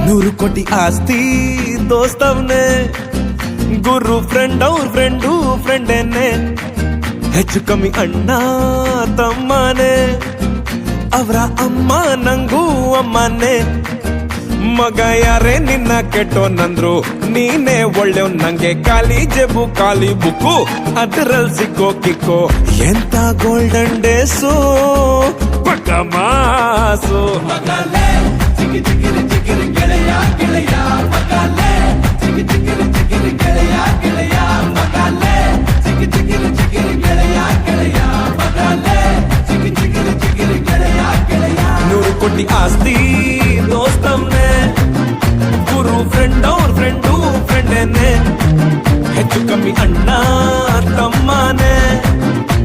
100 ಕೋಟಿ ಆಸ್ತಿ ದೋಸ್ತವ್ನೆ, ಗುರು ಫ್ರೆಂಡ್ ಅವ್ರ ಫ್ರೆಂಡೇನೆ, ಹೆಚ್ಚು ಕಮ್ಮಿ ಅಣ್ಣ ತಮ್ಮನೆ, ಅವರ ಅಮ್ಮ ನಂಗೂ ಅಮ್ಮನೆ. ಮಗ ಯಾರೇ ನಿನ್ನ ಕೆಟ್ಟೋನಂದ್ರು, ನೀನೇ ಒಳ್ಳೆವ್ ನಂಗೆ. ಖಾಲಿ ಜೇಬು ಖಾಲಿ ಬುಕ್ಕು, ಅದ್ರಲ್ಲಿ ಸಿಕ್ಕೋ ಕಿಕ್ಕೋ. ಎಂತ ಗೋಲ್ಡನ್ ಡೇಸು ಪಕ್ಕ ಮಾಸು. ಚಿಕ್ಕಿ ಚಿಕ್ಕಿರಿ ಚಿಕ್ಕಿರಿ ಗೆಳೆಯ ಗೆಳೆಯ ಮಗಾಲೆ ಚಿಕ್ಕಿ ಚಿಕ್ಕಿರಿ